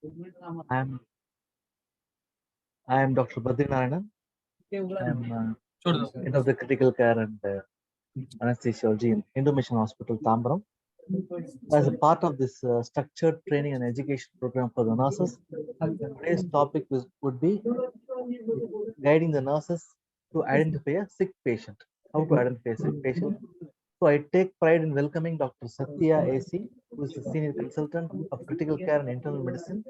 I'm Dr. Badrinarayan. I'm head of the critical care and anesthesiology in Hindu Mission Hospital, Tambaram. As a part of this structured training and education program for the nurses, today's topic would be guiding the nurses to identify a sick patient. How to identify a sick patient. So I take pride in welcoming Dr. Sathya AC, who is the senior consultant of critical care and internal medicine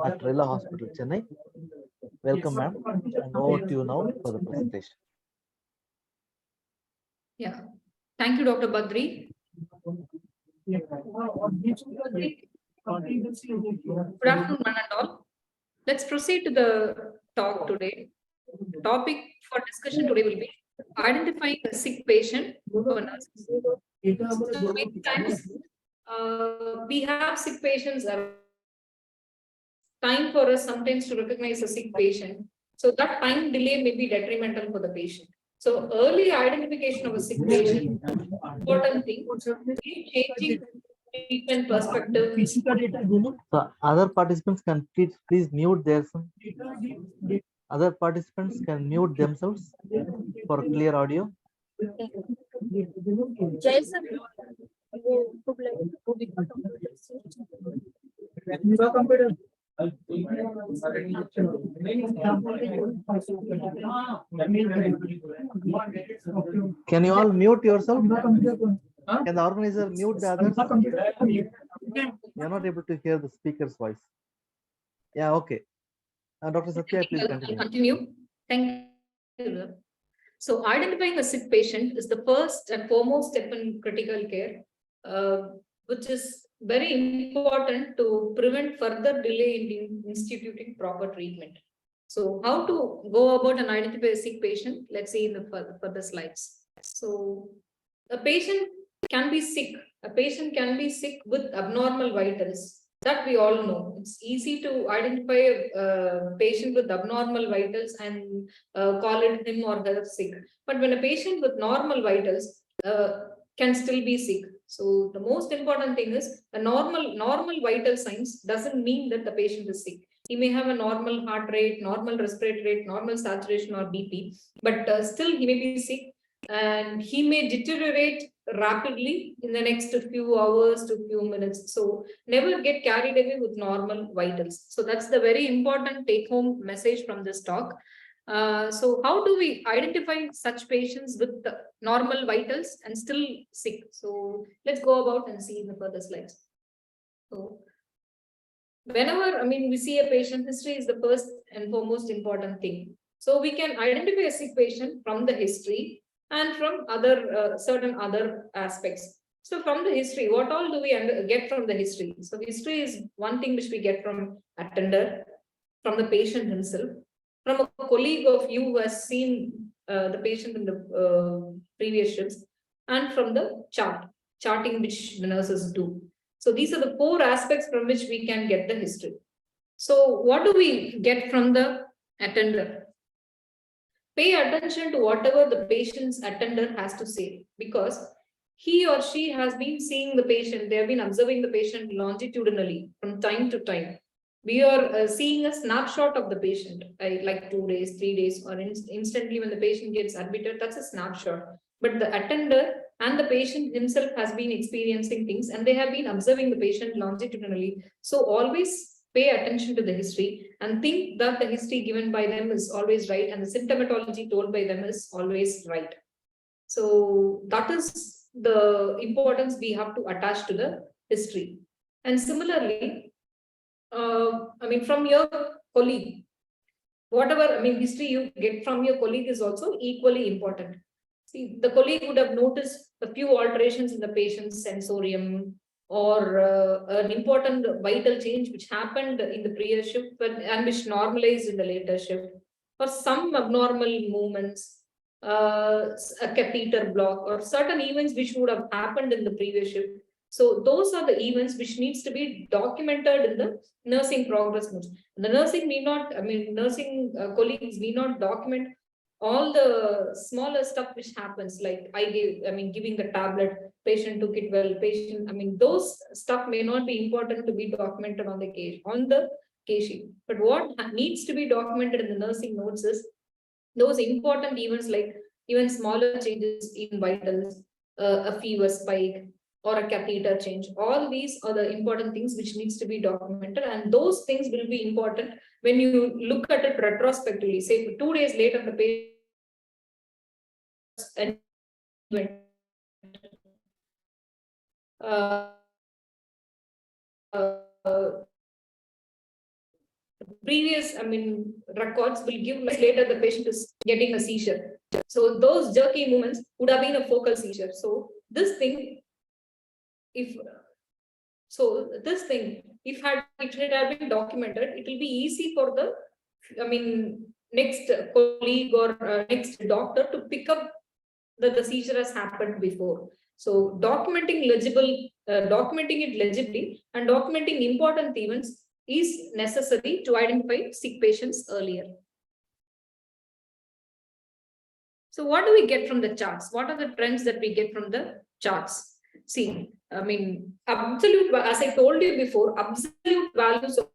at Rela Hospital, Chennai. Welcome, ma'am, and over to you now for the presentation. Yeah, thank you, Dr. Badri. Good afternoon, one and all. Let's proceed to the talk today. The topic for discussion today will be identifying a sick patient for nurses. So many times we have sick patients around. Time for us sometimes to recognize a sick patient. So that time delay may be detrimental for the patient. So early identification of a sick patient, important thing, changing treatment perspective. So other participants can please mute their other participants can mute themselves for clear audio. Can you all mute yourself? Can the organizer mute the others? You're not able to hear the speaker's voice. Yeah, okay. Dr. Sathya, please continue. Thank you. So identifying a sick patient is the first and foremost step in critical care, which is very important to prevent further delay in instituting proper treatment. So how to go about and identify a sick patient? Let's see in the further slides. So a patient can be sick. A patient can be sick with abnormal vitals. That we all know. It's easy to identify a patient with abnormal vitals and call it him or her sick. But when a patient with normal vitals can still be sick. So the most important thing is a normal vital signs doesn't mean that the patient is sick. He may have a normal heart rate, normal respiratory rate, normal saturation or BP, but still he may be sick and he may deteriorate rapidly in the next few hours to few minutes. So never get carried away with normal vitals. So that's the very important take-home message from this talk. So how do we identify such patients with the normal vitals and still sick? So let's go about and see in the further slides. So whenever, we see a patient, history is the first and foremost important thing. So we can identify a sick patient from the history and from other certain other aspects. So from the history, what all do we get from the history? So history is one thing which we get from attender, from the patient himself, from a colleague of you who has seen the patient in the previous shifts, and from the charting which the nurses do. So these are the 4 aspects from which we can get the history. So what do we get from the attender? Pay attention to whatever the patient's attender has to say, because he or she has been seeing the patient, they have been observing the patient longitudinally from time to time. We are seeing a snapshot of the patient, like 2 days, 3 days, or instantly when the patient gets admitted, that's a snapshot. But the attender and the patient himself has been experiencing things and they have been observing the patient longitudinally. So always pay attention to the history and think that the history given by them is always right and the symptomatology told by them is always right. So that is the importance we have to attach to the history. And similarly, from your colleague, whatever history you get from your colleague is also equally important. See, the colleague would have noticed a few alterations in the patient's sensorium, or an important vital change which happened in the previous shift and which normalized in the later shift, or some abnormal movements, a catheter block, or certain events which would have happened in the previous shift. So those are the events which needs to be documented in the nursing progress notes. The nursing may not, nursing colleagues may not document all the smaller stuff which happens, like giving the tablet, patient took it well, patient, those stuff may not be important to be documented on the case, on the case sheet. But what needs to be documented in the nursing notes is those important events like even smaller changes in vitals, a fever spike, or a catheter change. All these are the important things which needs to be documented, and those things will be important when you look at it retrospectively. Say 2 days later, the patient uh, previous, records will give like later the patient is getting a seizure. So those jerky movements would have been a focal seizure. So this thing, if if it had been documented, it will be easy for the, next colleague or next doctor to pick up that the seizure has happened before. So documenting it legibly and documenting important events is necessary to identify sick patients earlier. So what do we get from the charts? What are the trends that we get from the charts? See, absolute, as I told you before, absolute values of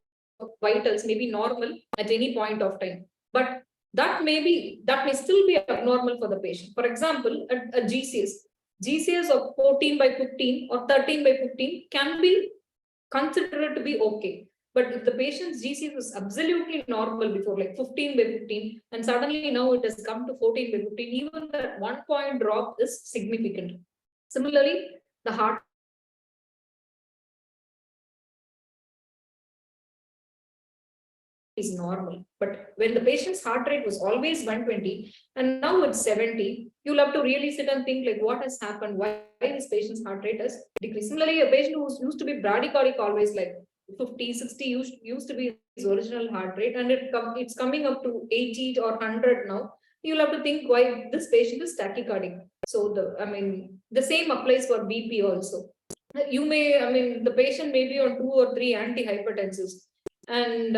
vitals may be normal at any point of time, but that may still be abnormal for the patient. For example, a GCS of 14/15 or 13/15 can be considered to be okay. But if the patient's GCS was absolutely normal before, like 15/15, and suddenly now it has come to 14/15, even that 1 point drop is significant. Similarly, the heart is normal. But when the patient's heart rate was always 120 and now it's 70, you'll have to really sit and think like what has happened, why this patient's heart rate has decreased. Similarly, a patient who used to be bradycardic always like 50, 60 used to be his original heart rate, and it's coming up to 80 or 100 now. You'll have to think why this patient is tachycardic. So the same applies for BP also. You may, the patient may be on 2 or 3 antihypertensives. And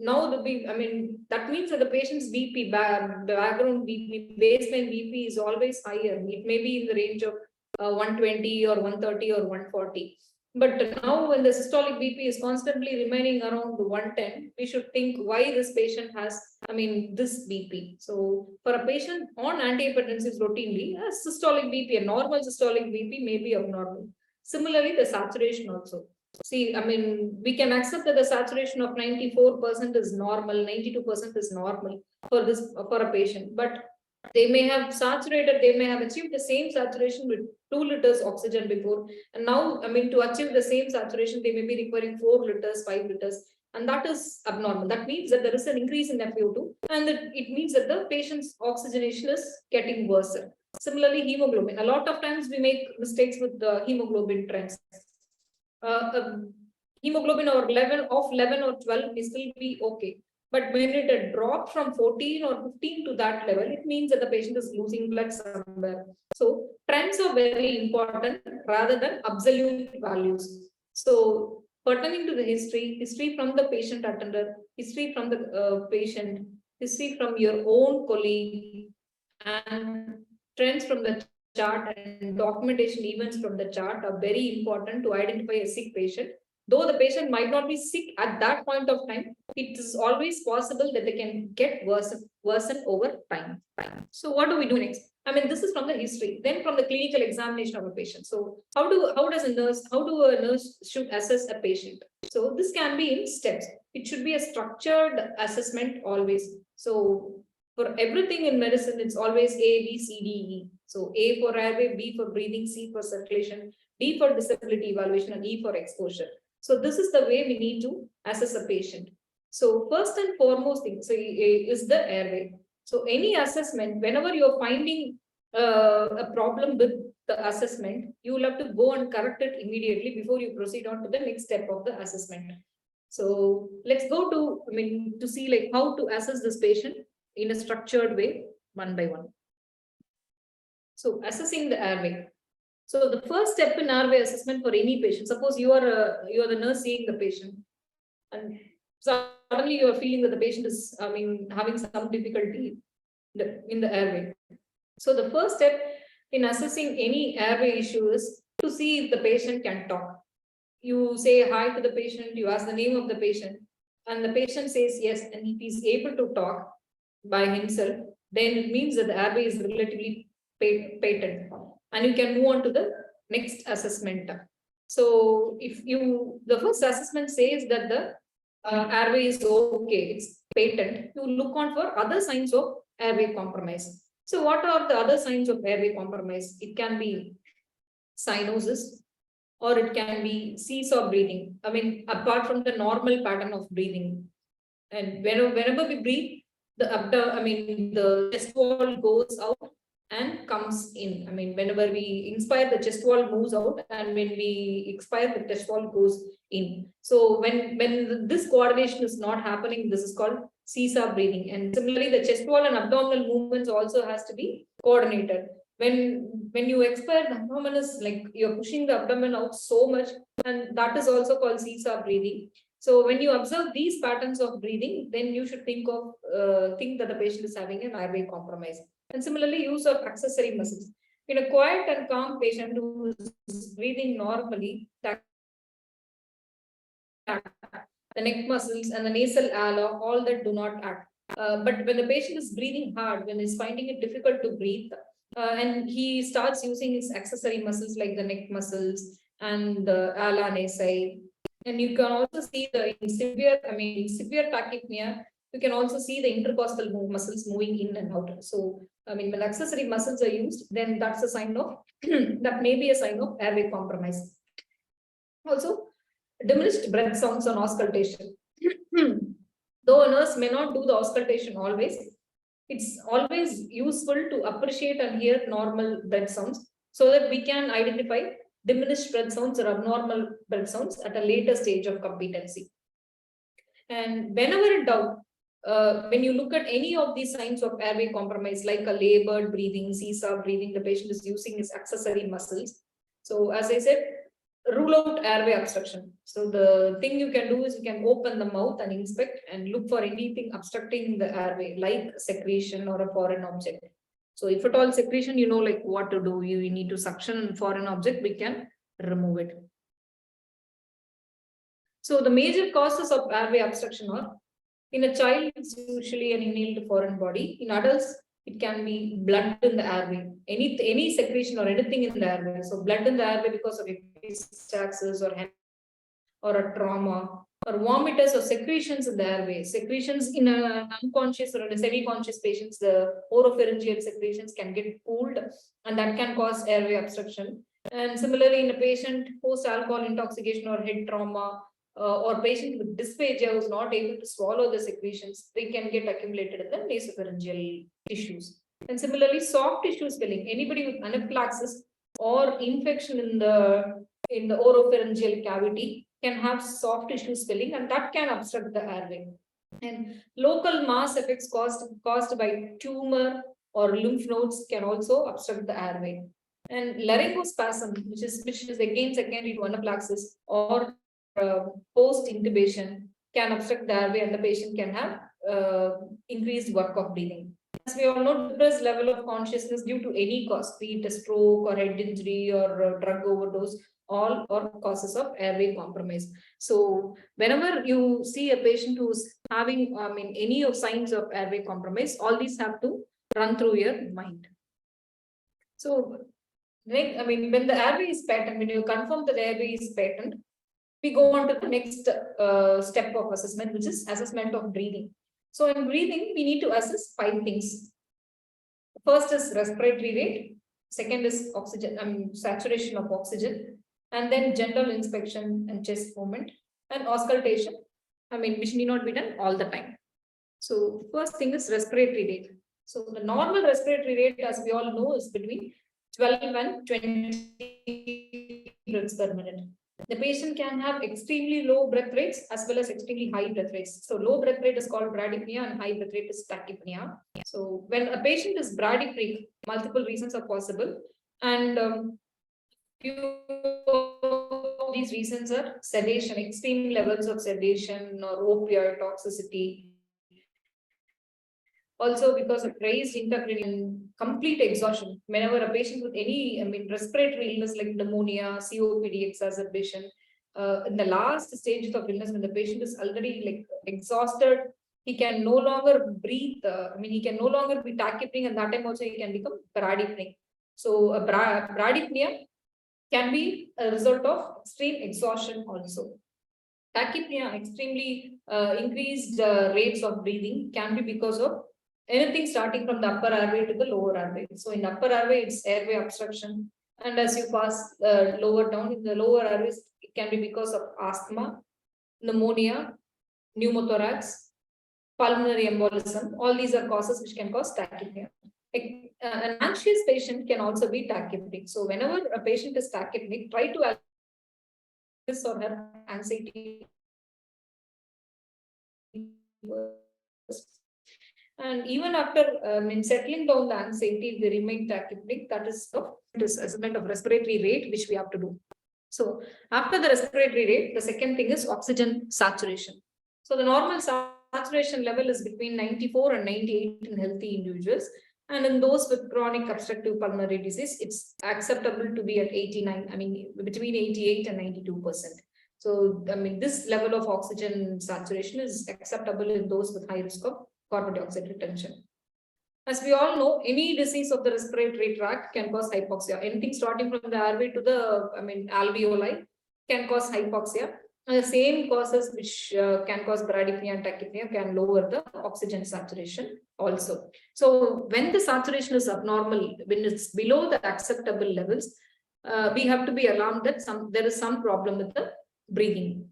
now that means that the patient's BP, background BP, baseline BP is always higher. It may be in the range of 120 or 130 or 140. But now when the systolic BP is constantly remaining around 110, we should think why this patient has, this BP. So for a patient on antihypertensives routinely, a systolic BP, a normal systolic BP may be abnormal. Similarly, the saturation also. See, we can accept that the saturation of 94% is normal, 92% is normal for a patient, but they may have achieved the same saturation with 2 liters oxygen before, and now, to achieve the same saturation, they may be requiring 4 liters, 5 liters, and that is abnormal. That means that there is an increase in FiO2, and that it means that the patient's oxygenation is getting worse. Similarly, hemoglobin. A lot of times we make mistakes with the hemoglobin trends. Hemoglobin or 11 or 12 may still be okay. But when it dropped from 14 or 15 to that level, it means that the patient is losing blood somewhere. So trends are very important rather than absolute values. So pertaining to the history from the patient attender, history from the patient, history from your own colleague, and trends from the chart and documentation events from the chart are very important to identify a sick patient. Though the patient might not be sick at that point of time, it is always possible that they can get worsen over time. So what do we do next? This is from the history. Then from the clinical examination of a patient. So how do a nurse should assess a patient? So this can be in steps. It should be a structured assessment always. So for everything in medicine, it's always A, B, C, D, E. So A for airway, B for breathing, C for circulation, D for disability evaluation, and E for exposure. So this is the way we need to assess a patient. So first and foremost thing is the airway. So any assessment, whenever you're finding a problem with the assessment, you will have to go and correct it immediately before you proceed on to the next step of the assessment. So let's go to see like how to assess this patient in a structured way, one by one. So assessing the airway. So the first step in airway assessment for any patient, suppose you are the nurse seeing the patient, and suddenly you are feeling that the patient is, having some difficulty in the airway. So the first step in assessing any airway issue is to see if the patient can talk. You say hi to the patient, you ask the name of the patient. and the patient says yes, and if he's able to talk by himself, then it means that the airway is relatively patent, and you can move on to the next assessment. So if the first assessment says that the airway is okay, it's patent, you look on for other signs of airway compromise. So what are the other signs of airway compromise? It can be cyanosis, or it can be seesaw breathing. I mean, apart from the normal pattern of breathing. And whenever we breathe, the chest wall goes out and comes in. I mean, whenever we inspire, the chest wall moves out, and when we expire, the chest wall goes in. So when this coordination is not happening, this is called seesaw breathing. And similarly, the chest wall and abdominal movements also has to be coordinated. When you expire, the abdomen is like you're pushing the abdomen out so much, and that is also called seesaw breathing. So when you observe these patterns of breathing, then you should think that the patient is having an airway compromise. And similarly, use of accessory muscles. In a quiet and calm patient who is breathing normally, the neck muscles and the nasal ala, all that do not act. But when the patient is breathing hard, when he's finding it difficult to breathe, and he starts using his accessory muscles like the neck muscles and the ala nasi, and you can also see in severe tachypnea, you can also see the intercostal muscles moving in and out. So, I mean, when accessory muscles are used, then that's a sign of, that may be a sign of airway compromise. Also, diminished breath sounds on auscultation. Though a nurse may not do the auscultation always, it's always useful to appreciate and hear normal breath sounds so that we can identify diminished breath sounds or abnormal breath sounds at a later stage of competency. And whenever in doubt, when you look at any of these signs of airway compromise, like a labored breathing, seesaw breathing, the patient is using his accessory muscles. So as I said, rule out airway obstruction. So the thing you can do is you can open the mouth and inspect and look for anything obstructing the airway, like secretion or a foreign object. So if at all secretion, you know like what to do. You need to suction foreign object, we can remove it. So the major causes of airway obstruction are, in a child, it's usually an inhaled foreign body. In adults, it can be blood in the airway, any secretion or anything in the airway. So blood in the airway because of epistaxis or a trauma, or vomitus or secretions in the airway. Secretions in an unconscious or in a semi-conscious patients, the oropharyngeal secretions can get pooled, and that can cause airway obstruction. And similarly, in a patient post-alcohol intoxication or head trauma, or patient with dysphagia who is not able to swallow the secretions, they can get accumulated in the nasopharyngeal tissues. And similarly, soft tissue swelling, anybody with anaphylaxis or infection in the oropharyngeal cavity can have soft tissue swelling, and that can obstruct the airway. And local mass effects caused by tumor or lymph nodes can also obstruct the airway. And laryngospasm, which is again secondary to anaphylaxis or post intubation, can obstruct the airway, and the patient can have increased work of breathing. As we all know, depressed level of consciousness due to any cause, be it a stroke or head injury or drug overdose, all are causes of airway compromise. So whenever you see a patient who's having, any of signs of airway compromise, all these have to run through your mind. So, when the airway is patent, when you confirm that the airway is patent, we go on to the next step of assessment, which is assessment of breathing. So in breathing, we need to assess 5 things. First is respiratory rate. Second is oxygen, saturation of oxygen, and then general inspection and chest movement and auscultation. Which need not be done all the time. So first thing is respiratory rate. So the normal respiratory rate, as we all know, is between 12 and 20 breaths per minute. The patient can have extremely low breath rates as well as extremely high breath rates. So low breath rate is called bradypnea and high breath rate is tachypnea. So when a patient is bradypneic, multiple reasons are possible, and few of these reasons are sedation, extreme levels of sedation or opioid toxicity. Also because of raised intracranial complete exhaustion. Whenever a patient with any respiratory illness like pneumonia, COPD exacerbation, in the last stages of illness, when the patient is already like exhausted, he can no longer breathe. He can no longer be tachypneic, and that time also he can become bradypneic. So bradypnea can be a result of extreme exhaustion also. Tachypnea, extremely increased rates of breathing, can be because of anything starting from the upper airway to the lower airway. So in the upper airway, it's airway obstruction. And as you pass lower down in the lower airways, it can be because of asthma, pneumonia, pneumothorax, pulmonary embolism. All these are causes which can cause tachypnea. An anxious patient can also be tachypneic. So whenever a patient is tachypneic, try to his or her anxiety. And even after settling down the anxiety, they remain tachypneic. That is assessment of respiratory rate, which we have to do. So after the respiratory rate, the second thing is oxygen saturation. So the normal saturation level is between 94 and 98 in healthy individuals. And in those with chronic obstructive pulmonary disease, it's acceptable to be at 89, between 88 and 92%. So, this level of oxygen saturation is acceptable in those with high risk of carbon dioxide retention. As we all know, any disease of the respiratory tract can cause hypoxia. Anything starting from the airway to the alveoli can cause hypoxia. And the same causes which can cause bradypnea and tachypnea can lower the oxygen saturation also. So when the saturation is abnormal, when it's below the acceptable levels, we have to be alarmed that there is some problem with the breathing.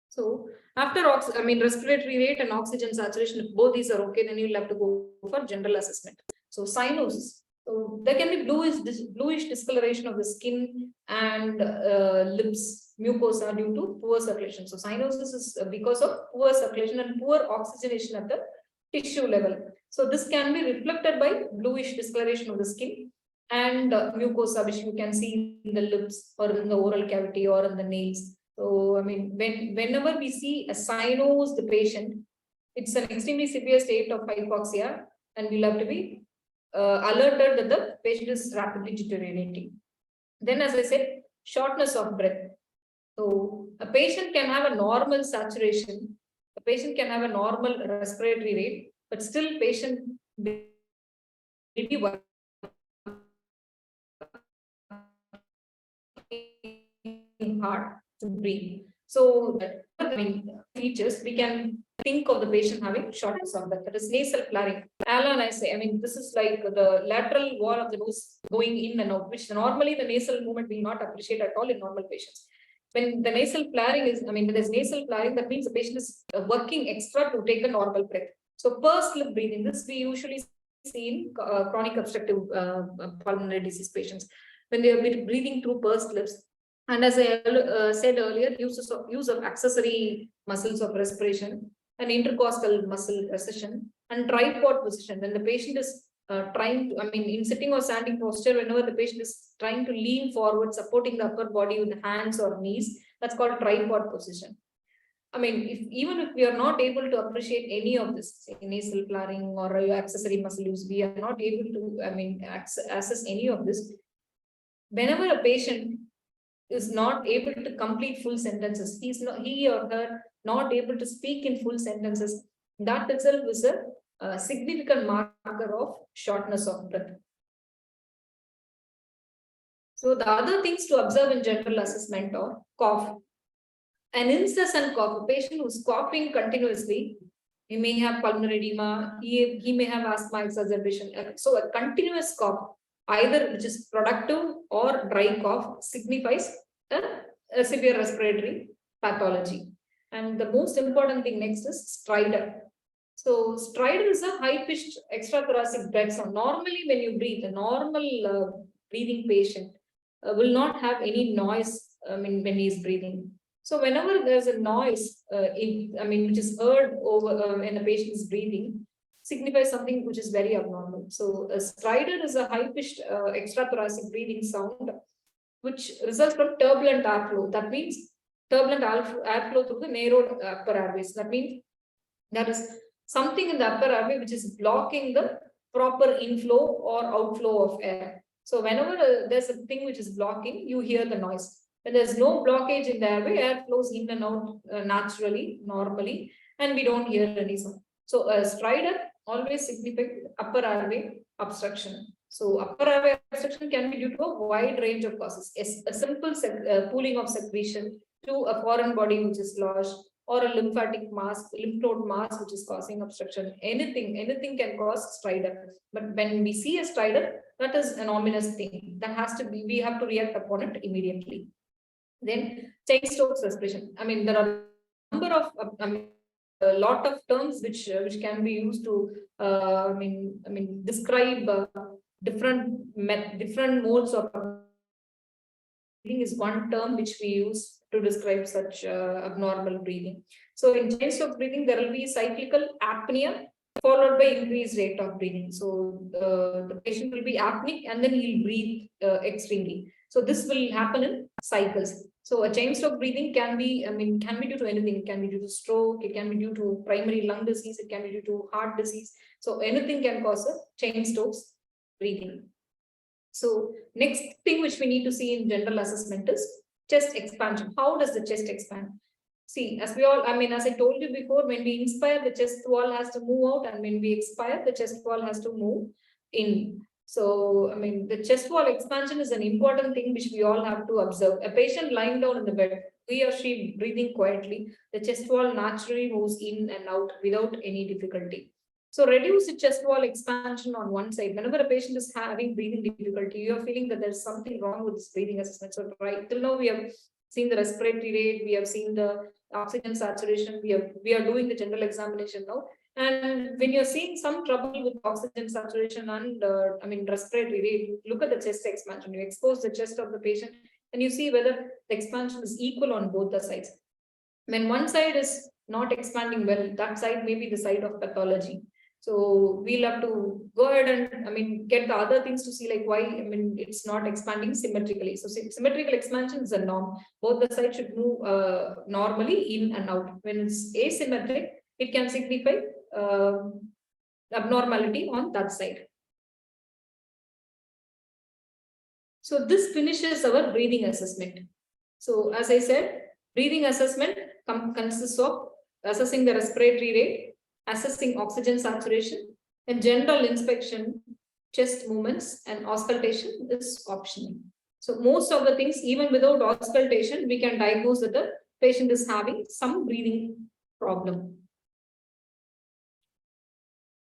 So after respiratory rate and oxygen saturation, if both these are okay, then you'll have to go for general assessment. So cyanosis. So there can be bluish discoloration of the skin and lips, mucosa due to poor circulation. So cyanosis is because of poor circulation and poor oxygenation at the tissue level. So this can be reflected by bluish discoloration of the skin and mucosa, which you can see in the lips or in the oral cavity or in the nails. So, whenever we see a cyanosed patient, it's an extremely severe state of hypoxia, and we'll have to be alerted that the patient is rapidly deteriorating. Then, as I said, shortness of breath. So, a patient can have a normal saturation, a patient can have a normal respiratory rate, but still patient will be working hard to breathe. So, features, we can think of the patient having shortness of breath. That is nasal flaring. Alan, I say, this is like the lateral wall of the nose going in and out, which normally the nasal movement will not appreciate at all in normal patients. When the nasal flaring is, when there's nasal flaring, that means the patient is working extra to take a normal breath. So, pursed lip breathing, this we usually see in chronic obstructive pulmonary disease patients when they are breathing through pursed lips. And as I said earlier, use of accessory muscles of respiration, and intercostal muscle recession, and tripod position. When the patient is trying to, in sitting or standing posture, whenever the patient is trying to lean forward, supporting the upper body with the hands or knees, that's called tripod position. Even if we are not able to appreciate any of this, say nasal flaring or accessory muscle use, we are not able to, assess any of this. Whenever a patient is not able to complete full sentences, he or her not able to speak in full sentences, that itself is a significant marker of shortness of breath. So the other things to observe in general assessment are cough. An incessant cough, a patient who's coughing continuously, he may have pulmonary edema, he may have asthma exacerbation. So a continuous cough, either which is productive or dry cough, signifies a severe respiratory pathology. And the most important thing next is stridor. So stridor is a high-pitched extrathoracic breath sound. Normally, when you breathe, a normal breathing patient will not have any noise when he is breathing. So whenever there's a noise, which is heard over when a patient is breathing, signifies something which is very abnormal. So a stridor is a high-pitched extrathoracic breathing sound, which results from turbulent airflow. That means turbulent airflow through the narrowed upper airways. That means there is something in the upper airway which is blocking the proper inflow or outflow of air. So whenever there's a thing which is blocking, you hear the noise. When there's no blockage in the airway, air flows in and out naturally, normally, and we don't hear any sound. So a stridor always signifies upper airway obstruction. So upper airway obstruction can be due to a wide range of causes. A simple pooling of secretion to a foreign body which is lodged, or a lymphatic mass, lymph node mass which is causing obstruction. Anything can cause stridor. But when we see a stridor, that is an ominous thing. That has to be, we have to react upon it immediately. Then Cheyne-Stokes respiration. I mean, there are a number of a lot of terms which can be used to describe different modes of breathing is one term which we use to describe such abnormal breathing. So in Cheyne-Stokes breathing, there will be cyclical apnea followed by increased rate of breathing. So the patient will be apneic and then he'll breathe extremely. So this will happen in cycles. So a Cheyne-Stokes breathing can be due to anything. It can be due to stroke, it can be due to primary lung disease, it can be due to heart disease. So anything can cause a Cheyne-Stokes breathing. So next thing which we need to see in general assessment is chest expansion. How does the chest expand? See, as I told you before, when we inspire, the chest wall has to move out, and when we expire, the chest wall has to move in. So, the chest wall expansion is an important thing which we all have to observe. A patient lying down in the bed, he or she breathing quietly, the chest wall naturally moves in and out without any difficulty. So reduce the chest wall expansion on one side. Whenever a patient is having breathing difficulty, you are feeling that there's something wrong with this breathing assessment. So right till now we have seen the respiratory rate, we have seen the oxygen saturation, we are doing the general examination now. And when you're seeing some trouble with oxygen saturation and respiratory rate, look at the chest expansion. You expose the chest of the patient and you see whether the expansion is equal on both the sides. When one side is not expanding well, that side may be the side of pathology. So we'll have to go ahead and get the other things to see like why it's not expanding symmetrically. So symmetrical expansion is a norm. Both the sides should move normally in and out. When it's asymmetric, it can signify abnormality on that side. So this finishes our breathing assessment. So as I said, breathing assessment consists of assessing the respiratory rate, assessing oxygen saturation, and general inspection, chest movements, and auscultation is optional. So most of the things, even without auscultation, we can diagnose that the patient is having some breathing problem.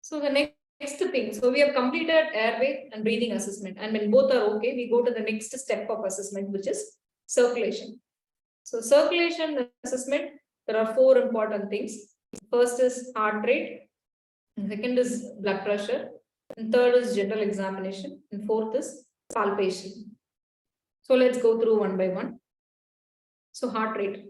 So the next thing, so we have completed airway and breathing assessment, and when both are okay, we go to the next step of assessment, which is circulation. So circulation assessment, there are 4 important things. First is heart rate, second is blood pressure, and third is general examination, and fourth is palpation. So let's go through one by one. So heart rate.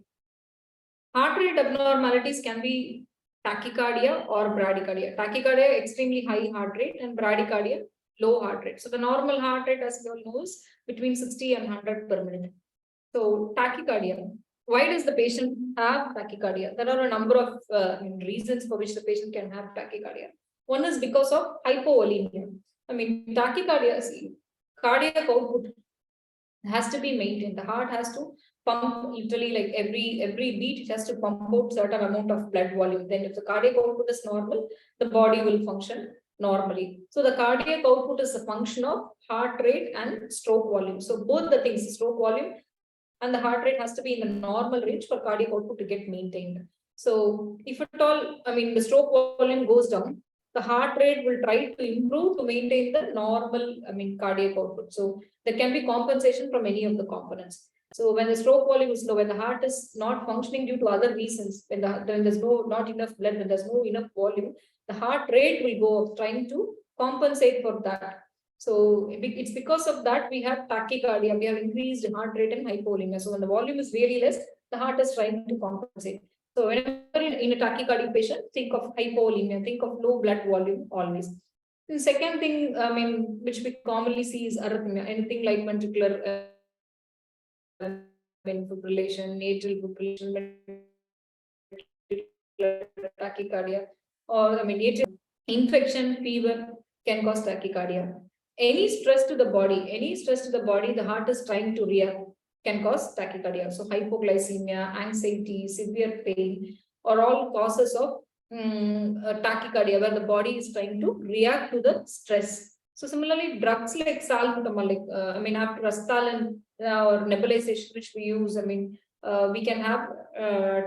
Heart rate abnormalities can be tachycardia or bradycardia. Tachycardia, extremely high heart rate, and bradycardia, low heart rate. So the normal heart rate, as you all know, is between 60 and 100 per minute. So tachycardia. Why does the patient have tachycardia? There are a number of reasons for which the patient can have tachycardia. One is because of hypovolemia. Tachycardia, cardiac output has to be maintained. The heart has to pump literally like every beat, it has to pump out certain amount of blood volume. Then if the cardiac output is normal, the body will function normally. So the cardiac output is a function of heart rate and stroke volume. So both the things, stroke volume and the heart rate, has to be in the normal range for cardiac output to get maintained. So if at all, the stroke volume goes down, the heart rate will try to improve to maintain the normal, cardiac output. So there can be compensation from any of the components. So when the stroke volume is low, when the heart is not functioning due to other reasons, when there's not enough blood, when there's no enough volume, the heart rate will go up, trying to compensate for that. So it's because of that we have tachycardia, we have increased heart rate and hypovolemia. So when the volume is very less, the heart is trying to compensate. So whenever in a tachycardic patient, think of hypovolemia, think of low blood volume always. The second thing, which we commonly see is arrhythmia, anything like ventricular fibrillation, atrial fibrillation, tachycardia, or atrial infection, fever can cause tachycardia. Any stress to the body, the heart is trying to react. can cause tachycardia. So hypoglycemia, anxiety, severe pain are all causes of tachycardia, where the body is trying to react to the stress. So similarly, drugs like salbutamol, after Restylane or nebulization which we use, we can have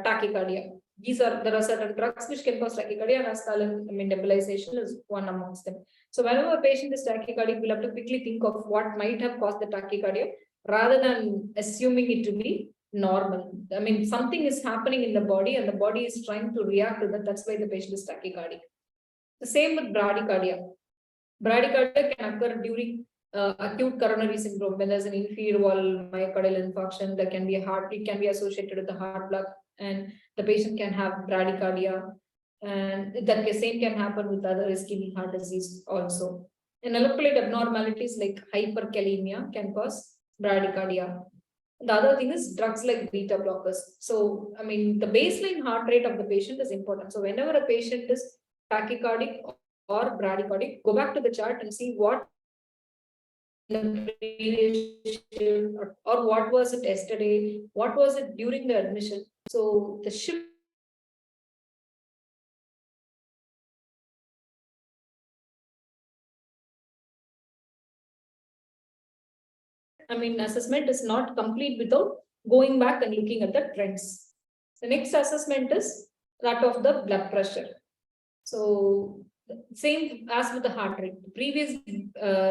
tachycardia. There are certain drugs which can cause tachycardia, and Restylane, nebulization is one amongst them. So whenever a patient is tachycardic, we'll have to quickly think of what might have caused the tachycardia rather than assuming it to be normal. Something is happening in the body and the body is trying to react to that. That's why the patient is tachycardic. The same with bradycardia. Bradycardia can occur during acute coronary syndrome when there's an inferior wall myocardial infarction. There can be it can be associated with the heart block, and the patient can have bradycardia. And the same can happen with other ischemic heart disease also. And electrolyte abnormalities like hyperkalemia can cause bradycardia. The other thing is drugs like beta blockers. So, the baseline heart rate of the patient is important. So, whenever a patient is tachycardic or bradycardic, go back to the chart and see what the previous shift or what was it yesterday, what was it during the admission. So, the shift assessment is not complete without going back and looking at the trends. The next assessment is that of the blood pressure. So same as with the heart rate. Previous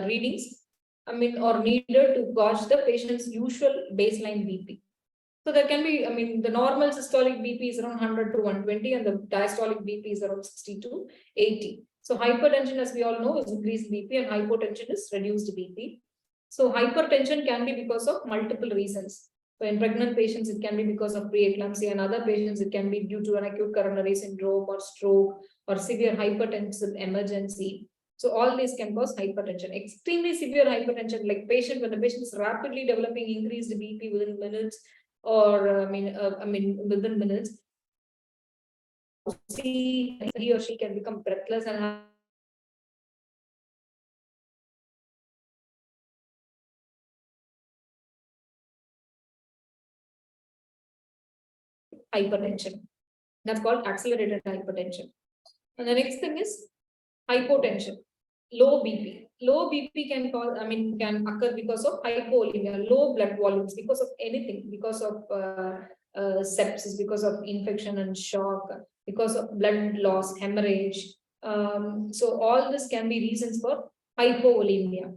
readings, are needed to gauge the patient's usual baseline BP. So there can be, the normal systolic BP is around 100 to 120 and the diastolic BP is around 60 to 80. So hypertension, as we all know, is increased BP and hypotension is reduced BP. So hypertension can be because of multiple reasons. So in pregnant patients, it can be because of preeclampsia, and other patients, it can be due to an acute coronary syndrome or stroke or severe hypertensive emergency. So all these can cause hypertension. Extremely severe hypertension, like when the patient is rapidly developing increased BP within minutes, or within minutes, see he or she can become breathless and have hypertension. That's called accelerated hypertension. And the next thing is hypotension, low BP. Low BP can cause, can occur because of hypovolemia, low blood volumes, because of anything, because of sepsis, because of infection and shock, because of blood loss, hemorrhage. So all this can be reasons for hypovolemia.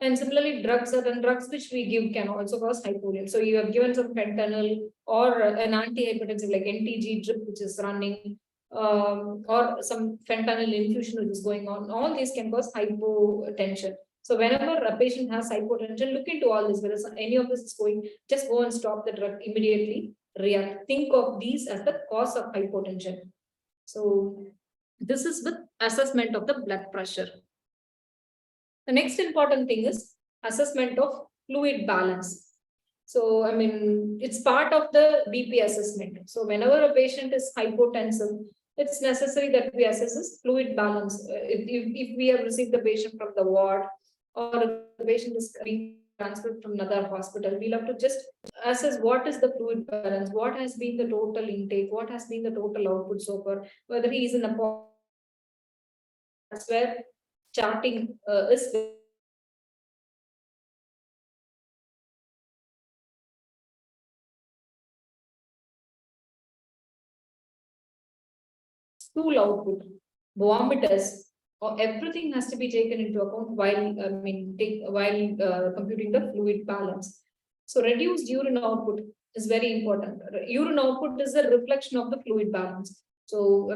And similarly, certain drugs which we give can also cause hypovolemia. So you have given some fentanyl or an antihypertensive like NTG drip, which is running, or some fentanyl infusion which is going on. All these can cause hypotension. So whenever a patient has hypotension, look into all this. Whether any of this is going, just go and stop the drug immediately. React. Think of these as the cause of hypotension. So this is with assessment of the blood pressure. The next important thing is assessment of fluid balance. So, it's part of the BP assessment. So, whenever a patient is hypotensive, it's necessary that we assess his fluid balance. If we have received the patient from the ward, or the patient is being transferred from another hospital, we'll have to just assess what is the fluid balance, what has been the total intake, what has been the total output so far, whether he is in a. That's where charting is stool output, vomiters, or everything has to be taken into account while computing the fluid balance. So reduced urine output is very important. Urine output is a reflection of the fluid balance. So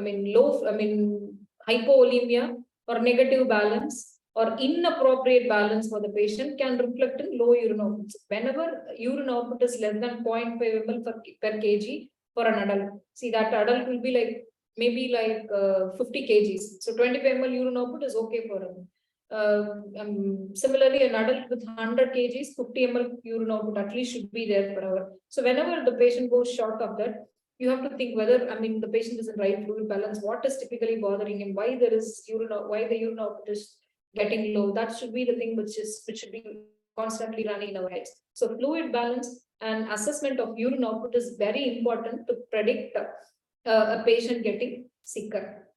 hypovolemia or negative balance or inappropriate balance for the patient can reflect in low urine output. Whenever urine output is less than 0.5 ml per kg for an adult, see that adult will be like maybe like 50 kgs. So 25 ml urine output is okay for him. Similarly, an adult with 100 kgs, 50 ml urine output at least should be there per hour. So whenever the patient goes short of that, you have to think whether the patient is in right fluid balance, what is typically bothering him, why the urine output is getting low. That should be the thing which should be constantly running in our heads. So fluid balance and assessment of urine output is very important to predict a patient getting sicker.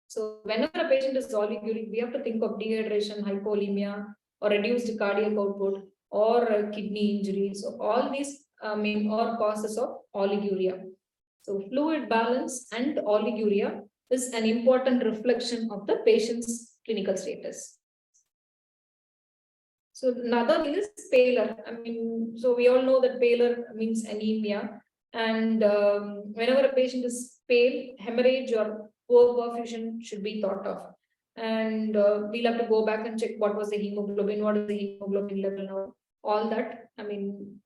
So whenever a patient is oliguric, we have to think of dehydration, hypolemia, or reduced cardiac output, or kidney injuries. So all these are causes of oliguria. So fluid balance and oliguria is an important reflection of the patient's clinical status. So another thing is pallor. So we all know that pallor means anemia. And whenever a patient is pale, hemorrhage or poor perfusion should be thought of. And we'll have to go back and check what was the hemoglobin, what is the hemoglobin level now. All that,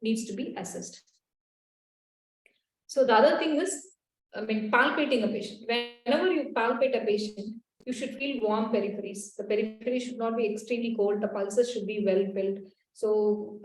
needs to be assessed. So the other thing is, palpating a patient. Whenever you palpate a patient, you should feel warm peripheries. The periphery should not be extremely cold. The pulses should be well filled. So,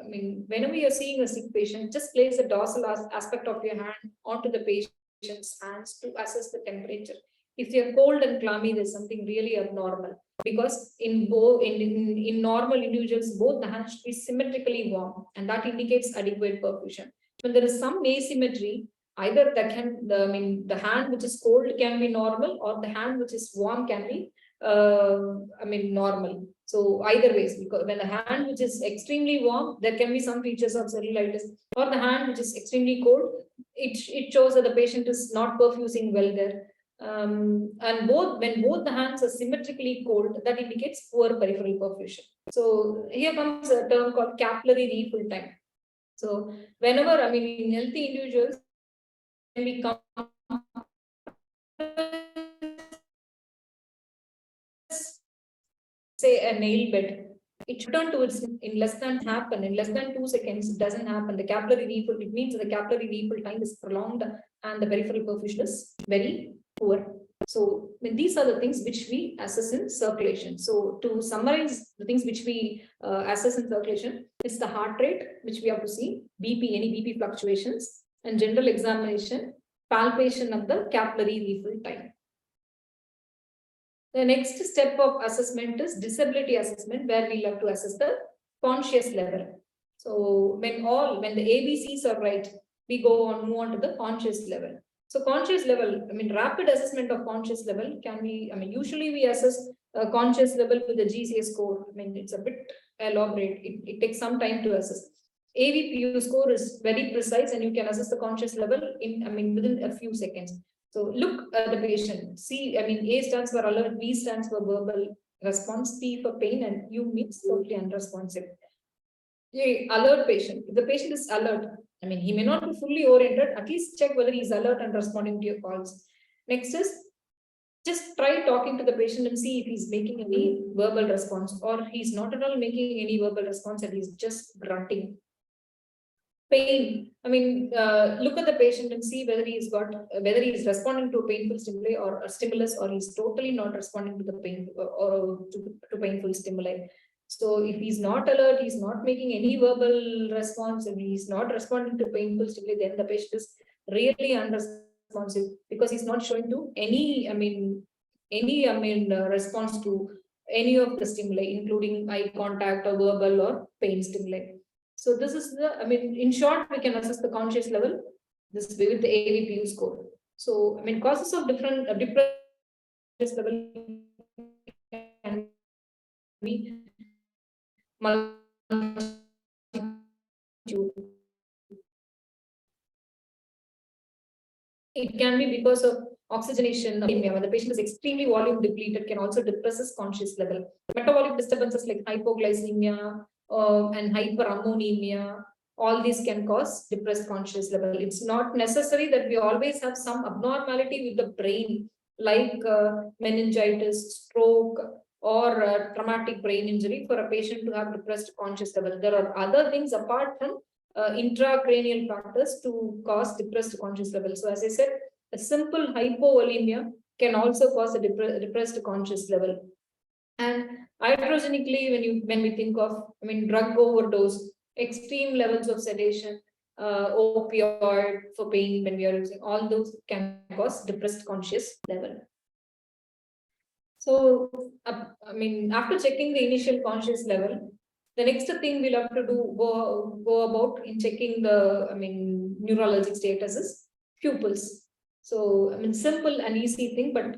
whenever you're seeing a sick patient, just place the dorsal aspect of your hand onto the patient's hands to assess the temperature. If you're cold and clammy, there's something really abnormal. Because in normal individuals, both the hands should be symmetrically warm, and that indicates adequate perfusion. When there is some asymmetry, either the hand which is cold can be normal, or the hand which is warm can be normal. So either ways, because when the hand which is extremely warm, there can be some features of cellulitis, or the hand which is extremely cold, it shows that the patient is not perfusing well there. And when both the hands are symmetrically cold, that indicates poor peripheral perfusion. So here comes a term called capillary refill time. So whenever, in healthy individuals, when we come say a nail bed, it should turn to its in less than 2 seconds. It doesn't happen. The capillary refill, it means the capillary refill time is prolonged and the peripheral perfusion is very poor. So these are the things which we assess in circulation. So to summarize the things which we assess in circulation, it's the heart rate, which we have to see, BP, any BP fluctuations, and general examination, palpation of the capillary refill time. The next step of assessment is disability assessment, where we have to assess the conscious level. So when the ABCs are right, we move on to the conscious level. So conscious level, rapid assessment of conscious level can be, usually we assess a conscious level with the GCS score. It's a bit elaborate. It takes some time to assess. AVPU score is very precise, and you can assess the conscious level within a few seconds. So look at the patient. See, A stands for alert, B stands for verbal response, P for pain, and U means totally unresponsive. Alert patient. If the patient is alert, he may not be fully oriented, at least check whether he's alert and responding to your calls. Next is, just try talking to the patient and see if he's making any verbal response, or he's not at all making any verbal response and he's just grunting. Pain. Look at the patient and see whether he's responding to a painful stimuli or a stimulus, or he's totally not responding to the pain or to painful stimuli. So if he's not alert, he's not making any verbal response, and he's not responding to painful stimuli, then the patient is really unresponsive, because he's not showing to any response to any of the stimuli, including eye contact or verbal or pain stimuli. So this is in short, we can assess the conscious level this way with the AVPU score. So, causes of different depressed level can be multitude. It can be because of oxygenation. When the patient is extremely volume depleted, can also depress his conscious level. Metabolic disturbances like hypoglycemia and hyperammonemia, all these can cause depressed conscious level. It's not necessary that we always have some abnormality with the brain, like meningitis, stroke, or traumatic brain injury for a patient to have depressed conscious level. There are other things apart from intracranial factors to cause depressed conscious level. So as I said, a simple hypovolemia can also cause a depressed conscious level. And hydrogenically, when we think of, drug overdose, extreme levels of sedation, opioid for pain when we are using, all those can cause depressed conscious level. So, after checking the initial conscious level, The next thing we'll have to go about in checking the, neurologic status is pupils. So, simple and easy thing, but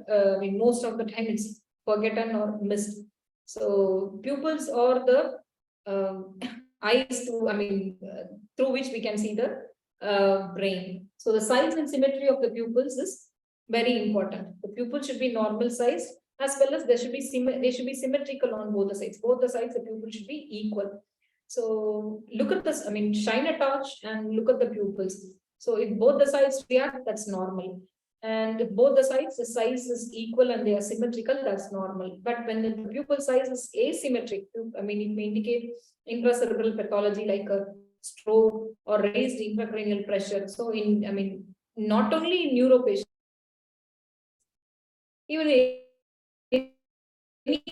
most of the time it's forgotten or missed. So, pupils are the eyes through which we can see the brain. So, the size and symmetry of the pupils is very important. The pupil should be normal size, as well as they should be symmetrical on both the sides. Both the sides, the pupil should be equal. So look at this, shine a torch and look at the pupils. So if both the sides react, that's normal. And if both the sides, the size is equal and they are symmetrical, that's normal. But when the pupil size is asymmetric, it may indicate intracerebral pathology like a stroke or raised intracranial pressure. So not only in neuro patients, even any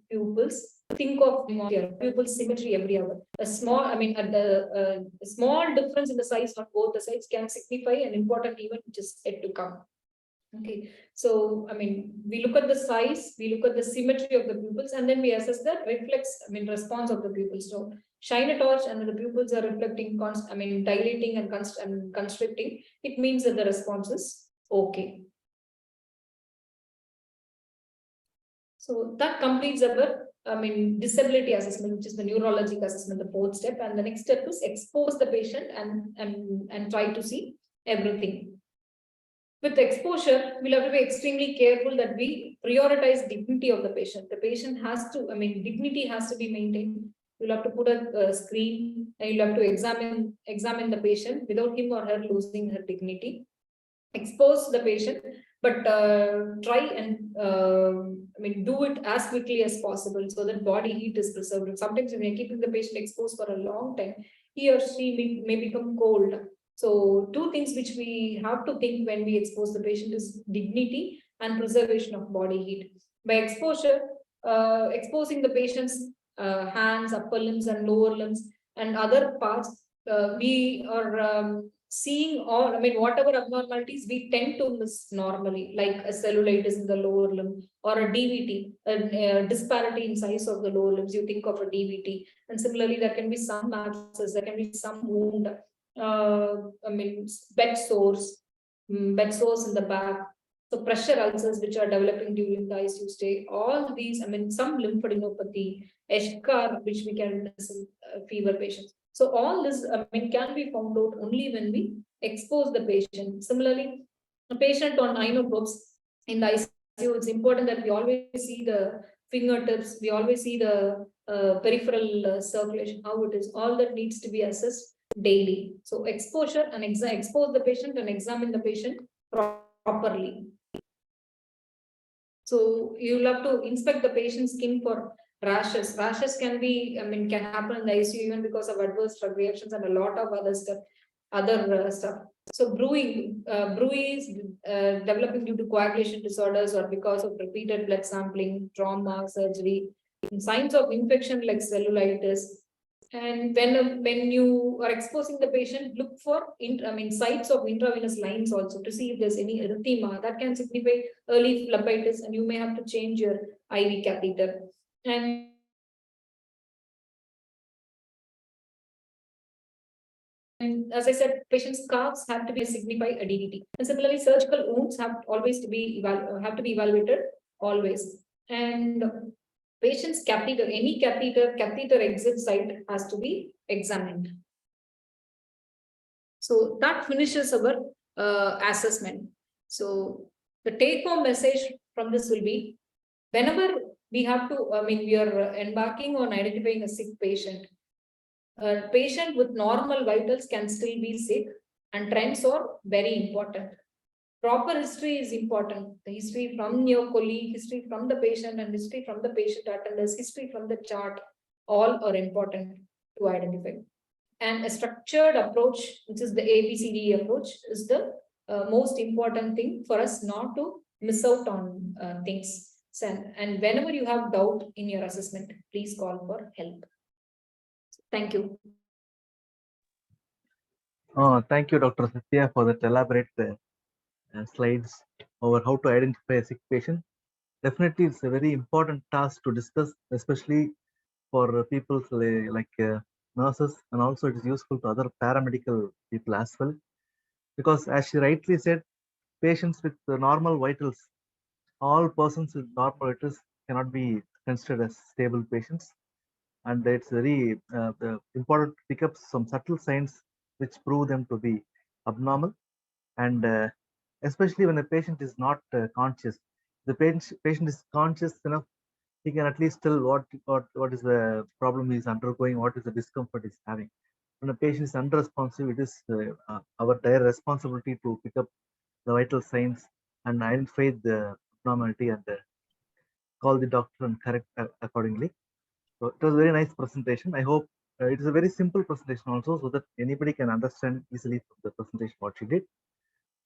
pupils, think of pupil symmetry every hour. A small, a small difference in the size on both the sides can signify an important event which is yet to come. Okay, so we look at the size, we look at the symmetry of the pupils, and then we assess the response of the pupils. So shine a torch and the pupils are reflecting, dilating and constricting. It means that the response is okay. So that completes our disability assessment, which is the neurologic assessment, the fourth step. And the next step is expose the patient and try to see everything. With exposure, we'll have to be extremely careful that we prioritize dignity of the patient. The patient has to, dignity has to be maintained. You'll have to put a screen and you'll have to examine the patient without him or her losing her dignity. Expose the patient, but try and do it as quickly as possible so that body heat is preserved. Sometimes when you're keeping the patient exposed for a long time, he or she may become cold. So two things which we have to think when we expose the patient is dignity and preservation of body heat. By exposure, exposing the patient's hands, upper limbs and lower limbs and other parts, we are seeing all, whatever abnormalities we tend to miss normally, like a cellulitis in the lower limb or a DVT, a disparity in size of the lower limbs, you think of a DVT. And similarly, there can be some abscess, there can be some wound, bed sores in the back. So pressure ulcers which are developing during the ICU stay, all these, some lymphadenopathy, eschar, which we can witness in fever patients. So all this can be found out only when we expose the patient. Similarly, a patient on inotropes in the ICU, it's important that we always see the fingertips, we always see the peripheral circulation, how it is. All that needs to be assessed daily. So exposure and expose the patient and examine the patient properly. So you'll have to inspect the patient's skin for rashes. Rashes can be, can happen in the ICU even because of adverse drug reactions and a lot of other stuff. So bruise developing due to coagulation disorders or because of repeated blood sampling, trauma, surgery, signs of infection like cellulitis. And when you are exposing the patient, look for sites of intravenous lines also to see if there's any erythema that can signify early phlebitis, and you may have to change your IV catheter. And as I said, patient's scars have to be signify a DVT. And similarly, surgical wounds have to be evaluated always. And patient's catheter, any catheter exit site has to be examined. So that finishes our assessment. So the take-home message from this will be, whenever we have to, we are embarking on identifying a sick patient. A patient with normal vitals can still be sick, and trends are very important. Proper history is important. The history from your colleague, history from the patient, and history from the patient attenders, history from the chart, all are important to identify. And a structured approach, which is the ABCD approach, is the most important thing for us not to miss out on things. And whenever you have doubt in your assessment, please call for help. Thank you. Thank you, Dr. Sathya, for that elaborate slides over how to identify a sick patient. Definitely, it's a very important task to discuss, especially for people like nurses, and also it is useful to other paramedical people as well. Because as she rightly said, patients with normal vitals, all persons with normal vitals cannot be considered as stable patients, and it's very important to pick up some subtle signs which prove them to be abnormal, and especially when the patient is not conscious. The patient is conscious enough, he can at least tell what is the problem he is undergoing, what is the discomfort he's having. When a patient is unresponsive, it is our dire responsibility to pick up the vital signs and identify the abnormality, and call the doctor and correct accordingly. So it was a very nice presentation. I hope it is a very simple presentation also, so that anybody can understand easily from the presentation what she did.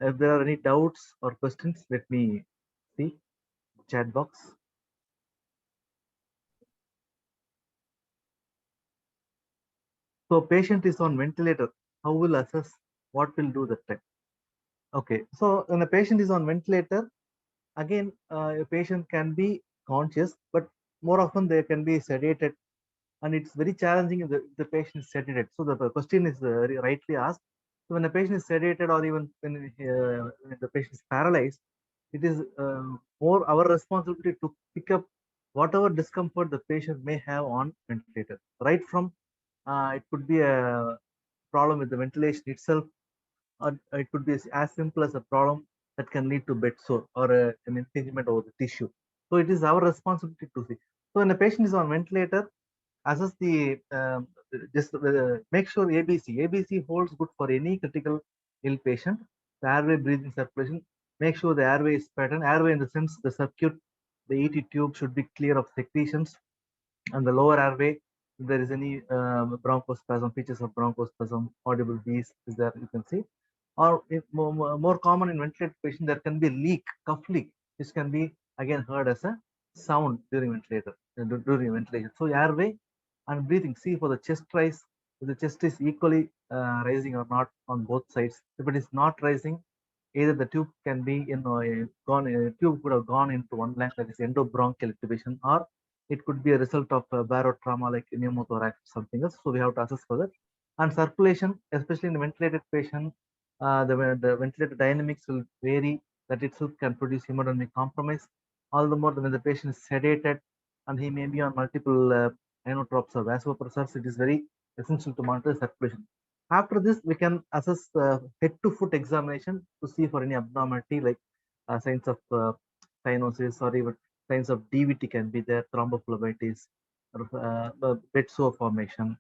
If there are any doubts or questions, let me see chat box. So patient is on ventilator. How will assess? What will do that time? Okay. So when a patient is on ventilator, again, a patient can be conscious, but more often they can be sedated, and it's very challenging if the patient is sedated. So the question is rightly asked. So when the patient is sedated, or even when the patient is paralyzed, it is more our responsibility to pick up whatever discomfort the patient may have on ventilator. Right from it could be a problem with the ventilation itself, or it could be as simple as a problem that can lead to bed sore or an infringement over the tissue. So it is our responsibility to see. So when a patient is on ventilator, assess the just make sure ABC holds good for any critical ill patient. The airway, breathing, circulation. Make sure the airway is pattern. Airway in the sense the circuit, the ET tube should be clear of secretions, and the lower airway, if there is any bronchospasm, features of bronchospasm, audible wheeze is there, you can see. Or if more common in ventilated patient, there can be leak, cough leak, which can be again heard as a sound during during ventilation. So airway and breathing. See for the chest rise, if the chest is equally rising or not on both sides. If it is not rising, either the tube can be gone. Tube could have gone into one length, that is endobronchial intubation, or it could be a result of barotrauma like pneumothorax, something else. So we have to assess for that. And circulation, especially in the ventilated patient, the ventilator dynamics will vary. That itself can produce hemodynamic compromise. All the more when the patient is sedated and he may be on multiple inotropes or vasopressors, it is very essential to monitor circulation. After this, we can assess head to foot examination to see for any abnormality like signs of cyanosis, or even signs of DVT can be there, thrombophlebitis, or bed sore formation.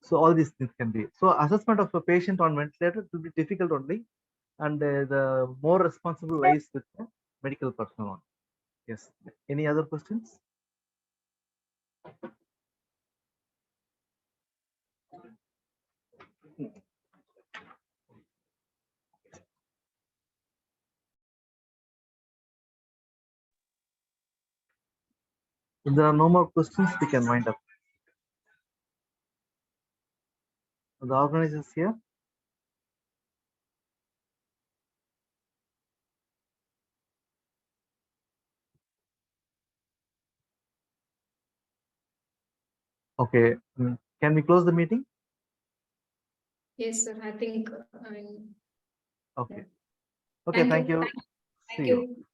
So all these things can be. So assessment of a patient on ventilator will be difficult only, and the more responsible lies with the medical personnel. Yes. Any other questions? If there are no more questions, we can wind up. The organizers here. Okay. Can we close the meeting? Yes, sir. I think. Okay. Okay. Thank you. Thank See you. you.